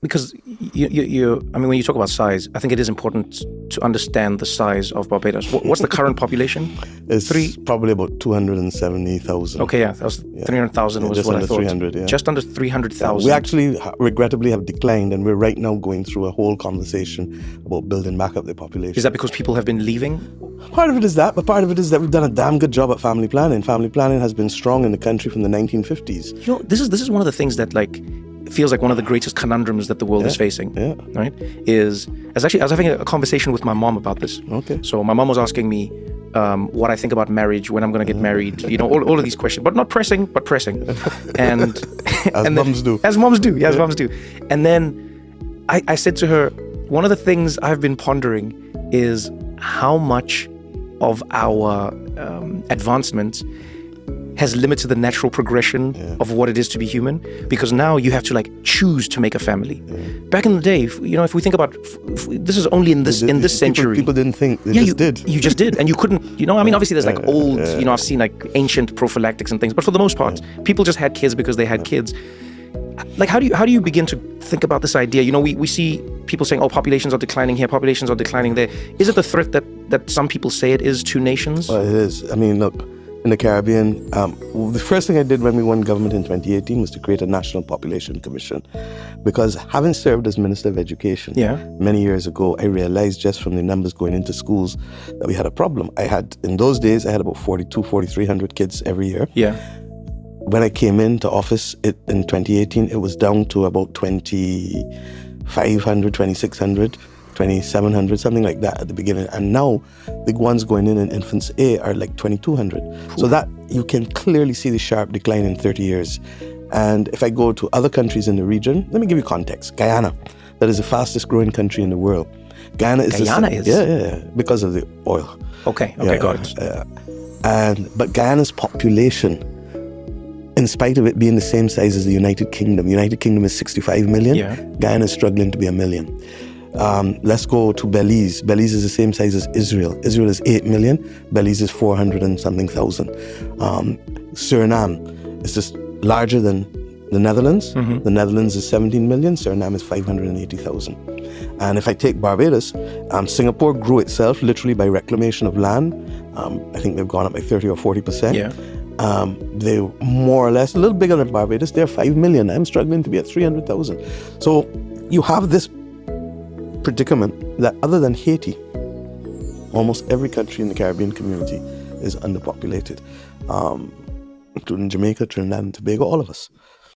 because I mean, when you talk about size, I think it is important to understand the size of Barbados. What's the current population? It's probably about 270,000. Okay, yeah, that was 300,000 was what I thought. 300, yeah. Just under 300,000. We actually regrettably have declined, and we're right now going through a whole conversation about building back up the population. Is that because people have been leaving? Part of it is that, but part of it is that we've done a damn good job at family planning. Family planning has been strong in the country from the 1950s. You know, this is one of the things that feels like one of the greatest conundrums that the world is facing. Yeah. Right? I was having a conversation with my mom about this. Okay. So my mom was asking me what I think about marriage, when I'm going to get married, you know, all of these questions, but not pressing, but pressing. And as moms do. As moms do. Yeah, as moms do. And then I said to her, one of the things I've been pondering is how much of our advancement has limited the natural progression of what it is to be human, because now you have to choose to make a family. Back in the day, you know, if we think about this is only in this century. People didn't think, they just did. You just did, and you couldn't, you know, I mean, obviously there's old, you know, I've seen ancient prophylactics and things, but for the most part, people just had kids because they had kids. How do you begin to think about this idea? You know, we see people saying, oh, populations are declining here, populations are declining there. Is it the threat that some people say it is to nations? Well, it is. I mean, look, in the Caribbean, the first thing I did when we won government in 2018 was to create a National Population Commission, because having served as Minister of Education many years ago, I realized just from the numbers going into schools that we had a problem. In those days, I had about 4,300 kids every year. Yeah. When I came into office in 2018, it was down to about 2,500, 2,600. 2,700, something like that at the beginning. And now the ones going in infants A are 2,200. So that you can clearly see the sharp decline in 30 years. And if I go to other countries in the region, let me give you context. Guyana, that is the fastest growing country in the world. Guyana is? Yeah, because of the oil. Okay, got it. But Guyana's population, in spite of it being the same size as the United Kingdom is 65 million. Guyana is struggling to be 1 million. Let's go to Belize. Belize is the same size as Israel. Israel is 8 million. Belize is 400 and something thousand. Suriname is just larger than the Netherlands. The Netherlands is 17 million. Suriname is 580,000. And if I take Barbados, Singapore grew itself literally by reclamation of land. I think they've gone up by 30 or 40%. They're more or less a little bigger than Barbados. They're 5 million. I'm struggling to be at 300,000. So you have this predicament that other than Haiti, almost every country in the Caribbean community is underpopulated, including Jamaica, Trinidad and Tobago, all of us.